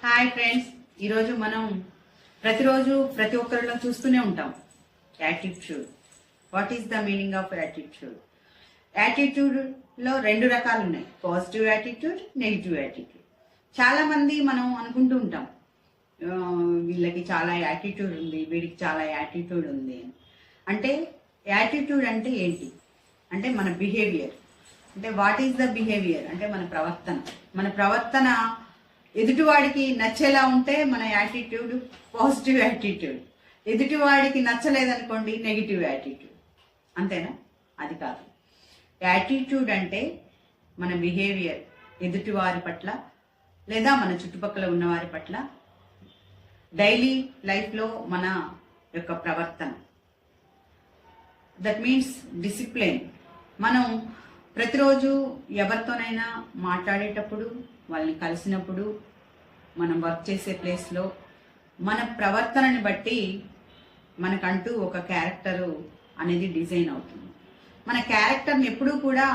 Hi friends, ఈరోజు మనం ప్రతిరోజు ప్రతి ఒక్కరిలో చూస్తూనే ఉంటాం attitude. What is the meaning of attitude? యాటిట్యూడ్లో రెండు రకాలు ఉన్నాయి, పాజిటివ్ యాటిట్యూడ్, నెగిటివ్ యాటిట్యూడ్. చాలా మంది మనం అనుకుంటూ ఉంటాం వీళ్ళకి చాలా యాటిట్యూడ్ ఉంది, వీడికి చాలా యాటిట్యూడ్ ఉంది. అంటే యాటిట్యూడ్ అంటే ఏంటి అంటే మన బిహేవియర్. అంటే వాట్ ఈస్ ద బిహేవియర్ అంటే మన ప్రవర్తన ఎదుటివాడికి నచ్చేలా ఉంటే మన యాటిట్యూడ్ పాజిటివ్ యాటిట్యూడ్. ఎదుటివాడికి నచ్చలేదనుకోండి నెగిటివ్ యాటిట్యూడ్. అంతేనా? అది కాదు. యాటిట్యూడ్ అంటే మన బిహేవియర్ ఎదుటివారి పట్ల లేదా మన చుట్టుపక్కల ఉన్నవారి పట్ల డైలీ లైఫ్లో మన యొక్క ప్రవర్తన. That means discipline. మనం ప్రతిరోజు ఎవరితోనైనా మాట్లాడేటప్పుడు, వాళ్ళని కలిసినప్పుడు, మనం వర్క్ చేసే ప్లేస్లో మన ప్రవర్తనని బట్టి మనకంటూ ఒక క్యారెక్టరు అనేది డిజైన్ అవుతుంది. మన క్యారెక్టర్ని ఎప్పుడూ కూడా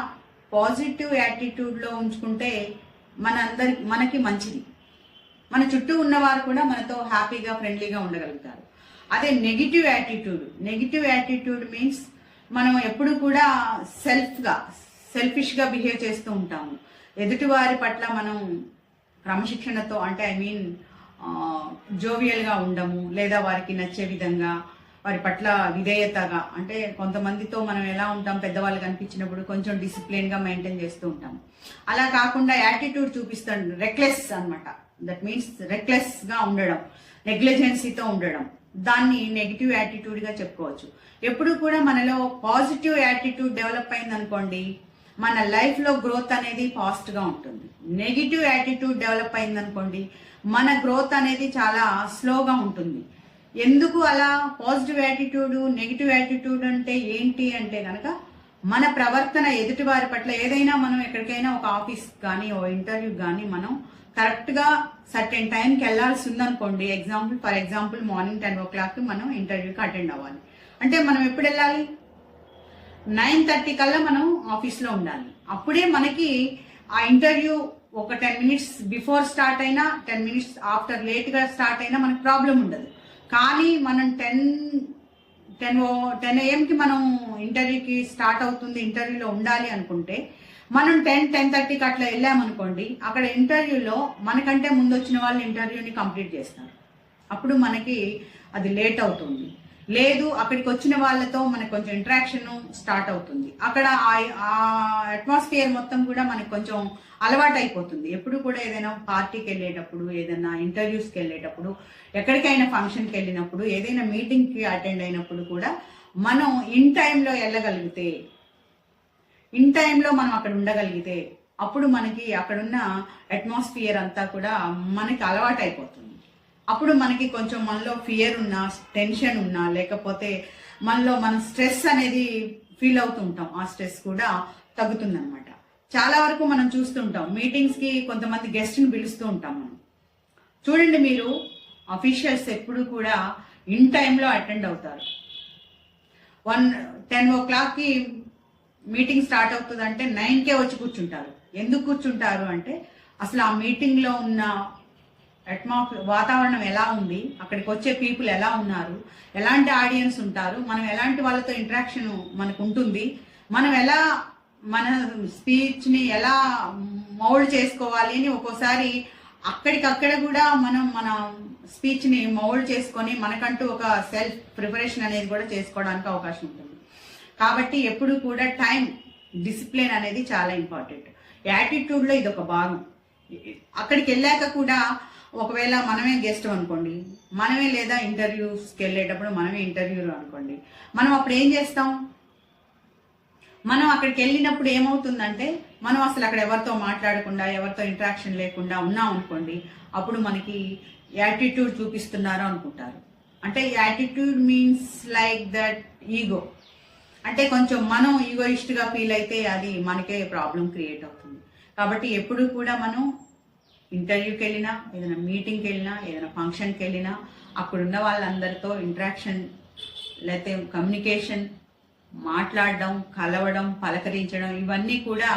పాజిటివ్ యాటిట్యూడ్లో ఉంచుకుంటే మనకి మంచిది. మన చుట్టూ ఉన్నవారు కూడా మనతో హ్యాపీగా ఫ్రెండ్లీగా ఉండగలుగుతారు. అదే నెగిటివ్ యాటిట్యూడ్ మీన్స్ మనం ఎప్పుడు కూడా సెల్ఫిష్గా బిహేవ్ చేస్తూ ఉంటాము. ఎదుటివారి పట్ల మనం క్రమశిక్షణతో అంటే జోవియల్గా ఉండము, లేదా వారికి నచ్చే విధంగా వారి పట్ల విధేయతగా. అంటే కొంతమందితో మనం ఎలా ఉంటాం, పెద్దవాళ్ళు కనిపించినప్పుడు కొంచెం డిసిప్లిన్గా మెయింటైన్ చేస్తూ ఉంటాం. అలా కాకుండా యాటిట్యూడ్ చూపిస్తాం, రెక్లెస్ అనమాట. దట్ మీన్స్ రెక్లెస్గా ఉండడం, నెగ్లిజెన్సీతో ఉండడం, దాన్ని నెగిటివ్ యాటిట్యూడ్గా చెప్పుకోవచ్చు. ఎప్పుడు కూడా మనలో పాజిటివ్ యాటిట్యూడ్ డెవలప్ అయింది అనుకోండి, మన లైఫ్లో గ్రోత్ అనేది ఫాస్ట్గా ఉంటుంది. నెగిటివ్ యాటిట్యూడ్ డెవలప్ అయింది అనుకోండి, మన గ్రోత్ అనేది చాలా స్లోగా ఉంటుంది. ఎందుకు అలా? పాజిటివ్ యాటిట్యూడ్ నెగిటివ్ యాటిట్యూడ్ అంటే ఏంటి అంటే కనుక మన ప్రవర్తన ఎదుటి వారి పట్ల, ఏదైనా మనం ఎక్కడికైనా ఒక ఆఫీస్ కానీ ఓ ఇంటర్వ్యూ కానీ మనం కరెక్ట్గా సర్టెన్ టైంకి వెళ్ళాల్సి ఉందనుకోండి. ఫర్ ఎగ్జాంపుల్ మార్నింగ్ 10 o'clock మనం ఇంటర్వ్యూకి అటెండ్ అవ్వాలి అంటే మనం ఎప్పుడు వెళ్ళాలి? 9:30 కల్లా మనం ఆఫీస్లో ఉండాలి. అప్పుడే మనకి ఆ ఇంటర్వ్యూ ఒక 10 minutes బిఫోర్ స్టార్ట్ అయినా 10 minutes ఆఫ్టర్ లేట్గా స్టార్ట్ అయినా మనకు ప్రాబ్లం ఉండదు. కానీ మనం 10 AM మనం ఇంటర్వ్యూకి స్టార్ట్ అవుతుంది, ఇంటర్వ్యూలో ఉండాలి అనుకుంటే మనం 10:30కి అట్లా వెళ్ళామనుకోండి, అక్కడ ఇంటర్వ్యూలో మనకంటే ముందు వచ్చిన వాళ్ళు ఇంటర్వ్యూని కంప్లీట్ చేస్తారు. అప్పుడు మనకి అది లేట్ అవుతుంది. లేదు, అక్కడికి వచ్చిన వాళ్ళతో మనకు కొంచెం ఇంటరాక్షన్ స్టార్ట్ అవుతుంది. అక్కడ ఆ అట్మాస్ఫియర్ మొత్తం కూడా మనకు కొంచెం అలవాటు అయిపోతుంది. ఎప్పుడు కూడా ఏదైనా పార్టీకి వెళ్ళేటప్పుడు, ఏదైనా ఇంటర్వ్యూస్కి వెళ్ళేటప్పుడు, ఎక్కడికైనా ఫంక్షన్కి వెళ్ళినప్పుడు, ఏదైనా మీటింగ్కి అటెండ్ అయినప్పుడు కూడా మనం ఇన్ టైంలో వెళ్ళగలిగితే, ఇన్ టైంలో మనం అక్కడ ఉండగలిగితే అప్పుడు మనకి అక్కడున్న అట్మాస్ఫియర్ అంతా కూడా మనకి అలవాటు అయిపోతుంది. అప్పుడు మనకి కొంచెం మనలో ఫియర్ ఉన్నా, టెన్షన్ ఉన్నా, లేకపోతే మన స్ట్రెస్ అనేది ఫీల్ అవుతుంటాం. ఆ స్ట్రెస్ కూడా తగ్గుతుంది అనమాట. చాలా వరకు మనం చూస్తుంటాం, మీటింగ్స్కి కొంతమంది గెస్ట్ని పిలుస్తూ ఉంటాం మనం. చూడండి, మీరు అఫీషియల్స్ ఎప్పుడు కూడా ఇన్ టైంలో అటెండ్ అవుతారు. 10 o'clockకి మీటింగ్ స్టార్ట్ అవుతుందంటే 9కే వచ్చి కూర్చుంటారు. ఎందుకు కూర్చుంటారు అంటే అసలు ఆ మీటింగ్లో ఉన్న వాతావరణం ఎలా ఉంది, అక్కడికి వచ్చే పీపుల్ ఎలా ఉన్నారు, ఎలాంటి ఆడియన్స్ ఉంటారు, మనం ఎలాంటి వాళ్ళతో ఇంటరాక్షన్ మనకు ఉంటుంది, మనం ఎలా మన స్పీచ్ని ఎలా మౌల్డ్ చేసుకోవాలి అని ఒక్కోసారి అక్కడికక్కడ కూడా మనం మన స్పీచ్ని మౌల్డ్ చేసుకొని మనకంటూ ఒక సెల్ఫ్ ప్రిపరేషన్ అనేది కూడా చేసుకోవడానికి అవకాశం ఉంటుంది. కాబట్టి ఎప్పుడు కూడా టైం డిసిప్లిన్ అనేది చాలా ఇంపార్టెంట్. యాటిట్యూడ్లో ఇది ఒక భాగం. అక్కడికి వెళ్ళాక కూడా ఒకవేళ మనమే గెస్ట్ అనుకోండి, మనమే లేదా ఇంటర్వ్యూస్కి వెళ్ళేటప్పుడు మనమే ఇంటర్వ్యూలు అనుకోండి, మనం అప్పుడు ఏం చేస్తాం? మనం అక్కడికి వెళ్ళినప్పుడు ఏమవుతుందంటే మనం అసలు అక్కడ ఎవరితో మాట్లాడకుండా, ఎవరితో ఇంటరాక్షన్ లేకుండా ఉన్నాం అనుకోండి, అప్పుడు మనకి యాటిట్యూడ్ చూపిస్తున్నారు అనుకుంటారు. అంటే attitude means like that ego. అంటే కొంచెం మనం ఈగోయిస్ట్గా ఫీల్ అయితే అది మనకే ప్రాబ్లం క్రియేట్ అవుతుంది. కాబట్టి ఎప్పుడు కూడా మనం ఇంటర్వ్యూకి వెళ్ళినా, ఏదైనా మీటింగ్కి వెళ్ళినా, ఏదైనా ఫంక్షన్కి వెళ్ళినా, అక్కడున్న వాళ్ళందరితో ఇంటరాక్షన్ లేకపోతే కమ్యూనికేషన్, మాట్లాడడం, కలవడం, పలకరించడం, ఇవన్నీ కూడా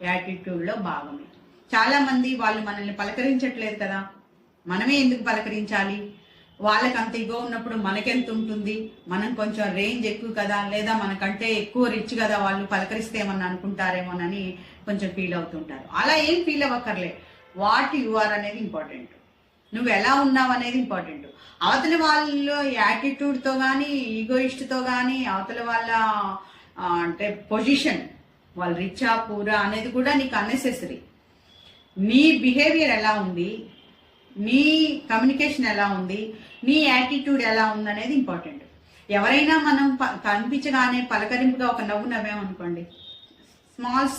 యాటిట్యూడ్లో భాగమే. చాలామంది వాళ్ళు మనల్ని పలకరించట్లేదు కదా, మనమే ఎందుకు పలకరించాలి? వాళ్ళకి అంత ఇగో ఉన్నప్పుడు మనకెంత ఉంటుంది? మనం కొంచెం రేంజ్ ఎక్కువ కదా, లేదా మనకంటే ఎక్కువ రిచ్ కదా, వాళ్ళు పలకరిస్తే ఏమన్నా అనుకుంటారేమోనని కొంచెం ఫీల్ అవుతుంటారు. అలా ఏం ఫీల్ అవ్వక్కర్లే. వాట్ యు ఆర్ అనేది ఇంపార్టెంట్. నువ్వు ఎలా ఉన్నావు అనేది ఇంపార్టెంట్. అవతల వాళ్ళ యాటిట్యూడ్తో కానీ, ఈగోయిస్ట్తో కానీ, అవతల వాళ్ళ అంటే పొజిషన్, వాళ్ళు రిచా పూరా అనేది కూడా నీకు అన్నెసెసరీ. నీ బిహేవియర్ ఎలా ఉంది, నీ కమ్యూనికేషన్ ఎలా ఉంది, నీ యాటిట్యూడ్ ఎలా ఉంది అనేది ఇంపార్టెంట్. ఎవరైనా మనం కనిపించగానే పలకరింపుగా ఒక నవ్వు నవ్వామనుకోండి, స్మాల్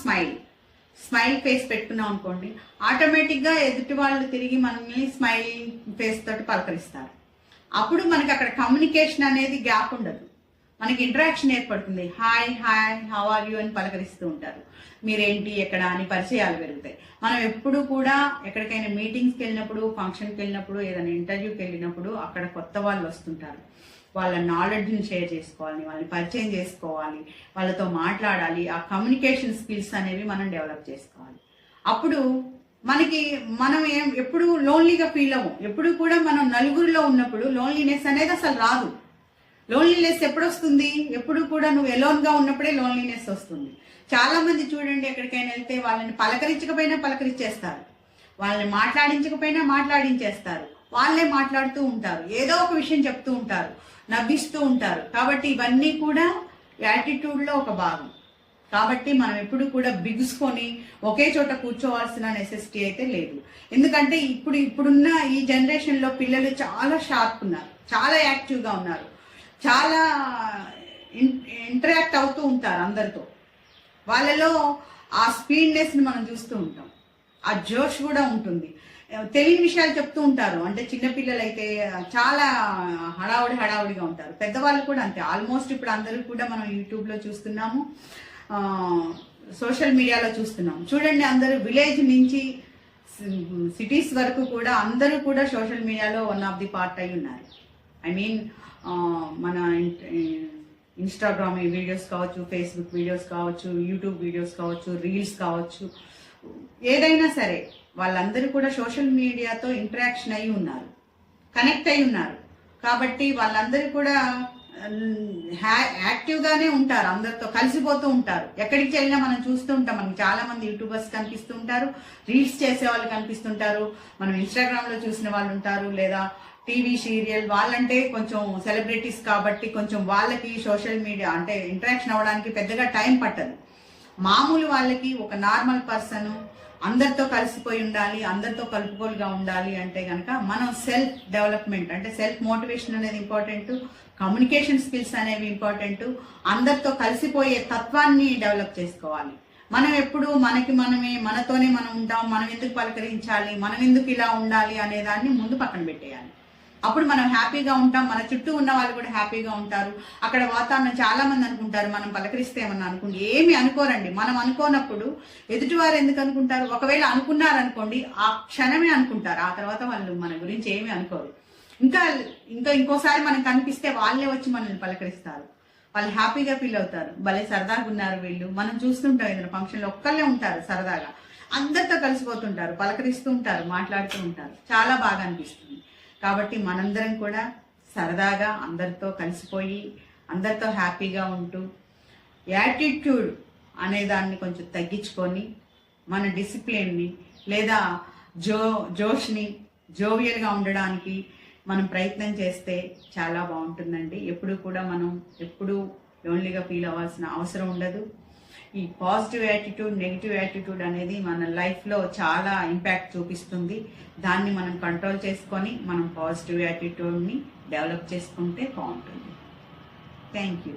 స్మైల్ ఫేస్ పెట్టుకున్నాం అనుకోండి, ఆటోమేటిక్గా ఎదుటి వాళ్ళు తిరిగి మనల్ని స్మైల్ ఫేస్ తోటి పలకరిస్తారు. అప్పుడు మనకి అక్కడ కమ్యూనికేషన్ అనేది గ్యాప్ ఉండదు, మనకి ఇంటరాక్షన్ ఏర్పడుతుంది. హాయ్ హౌ ఆర్ యూ అని పలకరిస్తూ ఉంటారు. మీరేంటి ఎక్కడ అని పరిచయాలు పెరుగుతాయి. మనం ఎప్పుడు కూడా ఎక్కడికైనా మీటింగ్స్కి వెళ్ళినప్పుడు, ఫంక్షన్కి వెళ్ళినప్పుడు, ఏదైనా ఇంటర్వ్యూకి వెళ్ళినప్పుడు అక్కడ కొత్త వాళ్ళు వస్తుంటారు. వాళ్ళ నాలెడ్జ్ని షేర్ చేసుకోవాలి, వాళ్ళని పరిచయం చేసుకోవాలి, వాళ్ళతో మాట్లాడాలి. ఆ కమ్యూనికేషన్ స్కిల్స్ అనేవి మనం డెవలప్ చేసుకోవాలి. అప్పుడు మనం ఎప్పుడు లోన్లీగా ఫీల్ అవ్వం. ఎప్పుడు కూడా మనం నలుగురిలో ఉన్నప్పుడు లోన్లీనెస్ అనేది అసలు రాదు. లోన్లీనెస్ ఎప్పుడు వస్తుంది? ఎప్పుడు కూడా నువ్వు ఎలోన్గా ఉన్నప్పుడే లోన్లీనెస్ వస్తుంది. చాలా మంది చూడండి, ఎక్కడికైనా వెళ్తే వాళ్ళని పలకరించకపోయినా పలకరించేస్తారు, వాళ్ళని మాట్లాడించకపోయినా మాట్లాడించేస్తారు, వాళ్ళే మాట్లాడుతూ ఉంటారు, ఏదో ఒక విషయం చెప్తూ ఉంటారు, నవ్విస్తూ ఉంటారు. కాబట్టి ఇవన్నీ కూడా యాటిట్యూడ్లో ఒక భాగం. కాబట్టి మనం ఎప్పుడు కూడా బిగుసుకొని ఒకే చోట కూర్చోవాల్సిన నెసెసిటీ అయితే లేదు. ఎందుకంటే ఇప్పుడున్న ఈ జనరేషన్లో పిల్లలు చాలా షార్ప్ ఉన్నారు, చాలా యాక్టివ్గా ఉన్నారు, చాలా ఇంటరాక్ట్ అవుతూ ఉంటారు అందరితో. వాళ్ళలో ఆ స్పీడ్నెస్ని మనం చూస్తూ ఉంటాం, ఆ జోష్ కూడా ఉంటుంది. తెలియని విషయాలు చెప్తూ ఉంటారు. అంటే చిన్నపిల్లలు అయితే చాలా హడావుడిగా ఉంటారు, పెద్దవాళ్ళు కూడా అంతే. ఆల్మోస్ట్ ఇప్పుడు అందరూ కూడా మనం యూట్యూబ్లో చూస్తున్నాము, సోషల్ మీడియాలో చూస్తున్నాం. చూడండి, అందరూ విలేజ్ నుంచి సిటీస్ వరకు కూడా అందరూ కూడా సోషల్ మీడియాలో వన్ ఆఫ్ ది పార్ట్ అయి ఉన్నారు. ఐ మీన్ మన ఇన్స్టాగ్రామ్ వీడియోస్ కావచ్చు, ఫేస్బుక్ వీడియోస్ కావచ్చు, యూట్యూబ్ వీడియోస్ కావచ్చు, రీల్స్ కావచ్చు, ఏదైనా సరే వాళ్ళందరూ కూడా సోషల్ మీడియాతో ఇంటరాక్షన్ అయి ఉన్నారు, కనెక్ట్ అయి ఉన్నారు. కాబట్టి వాళ్ళందరూ కూడా యాక్టివ్గానే ఉంటారు, అందరితో కలిసిపోతూ ఉంటారు. ఎక్కడికి వెళ్ళినా మనం చూస్తూ ఉంటాం, మనకి చాలా మంది యూట్యూబర్స్ కనిపిస్తూ ఉంటారు, రీల్స్ చేసే వాళ్ళు కనిపిస్తుంటారు, మనం ఇన్స్టాగ్రామ్లో చూసిన వాళ్ళు ఉంటారు, లేదా టీవీ సీరియల్ వాళ్ళంటే కొంచెం సెలబ్రిటీస్ కాబట్టి కొంచెం వాళ్ళకి సోషల్ మీడియా అంటే ఇంటరాక్షన్ అవ్వడానికి పెద్దగా టైం పట్టదు. మామూలు వాళ్ళకి ఒక నార్మల్ పర్సన్ అందరితో కలిసిపోయి ఉండాలి, అందరితో కలుపుకోలుగా ఉండాలి అంటే కనుక మనం సెల్ఫ్ డెవలప్మెంట్ అంటే సెల్ఫ్ మోటివేషన్ అనేది ఇంపార్టెంట్, కమ్యూనికేషన్ స్కిల్స్ అనేవి ఇంపార్టెంట్, అందరితో కలిసిపోయే తత్వాన్ని డెవలప్ చేసుకోవాలి. మనం ఎప్పుడు మనతోనే మనం ఉంటాం, మనం ఎందుకు పలకరించాలి, మనం ఎందుకు ఇలా ఉండాలి అనే దాన్ని ముందు పక్కన పెట్టేయాలి. అప్పుడు మనం హ్యాపీగా ఉంటాం, మన చుట్టూ ఉన్న వాళ్ళు కూడా హ్యాపీగా ఉంటారు. అక్కడ వాతావరణం చాలా మంది అనుకుంటారు మనం పలకరిస్తే ఏమన్నా అనుకుంటే, ఏమి అనుకోరండి. మనం అనుకోనప్పుడు ఎదుటివారు ఎందుకు అనుకుంటారు? ఒకవేళ అనుకున్నారనుకోండి, ఆ క్షణమే అనుకుంటారు, ఆ తర్వాత వాళ్ళు మన గురించి ఏమీ అనుకోరు. ఇంకోసారి మనం కనిపిస్తే వాళ్ళే వచ్చి మనల్ని పలకరిస్తారు, వాళ్ళు హ్యాపీగా ఫీల్ అవుతారు. భలే సరదాగా ఉన్నారు వీళ్ళు. మనం చూస్తుంటాం ఏదైనా ఫంక్షన్లో ఒక్కళ్ళే ఉంటారు, సరదాగా అందరితో కలిసిపోతుంటారు, పలకరిస్తూ ఉంటారు, మాట్లాడుతూ ఉంటారు, చాలా బాగా అనిపిస్తుంది. కాబట్టి మనందరం కూడా సరదాగా అందరితో కలిసిపోయి అందరితో హ్యాపీగా ఉంటూ యాటిట్యూడ్ అనే దాన్ని కొంచెం తగ్గించుకొని మన డిసిప్లిన్ని లేదా జోష్ని జోవియల్గా ఉండడానికి మనం ప్రయత్నం చేస్తే చాలా బాగుంటుందండి. ఎప్పుడు లోన్లీగా ఫీల్ అవ్వాల్సిన అవసరం ఉండదు. ఈ పాజిటివ్ యాటిట్యూడ్, నెగిటివ్ యాటిట్యూడ్ అనేది మన లైఫ్లో చాలా ఇంపాక్ట్ చూపిస్తుంది. దాన్ని మనం కంట్రోల్ చేసుకొని మనం పాజిటివ్ యాటిట్యూడ్ని డెవలప్ చేసుకుంటే బాగుంటుంది. Thank you.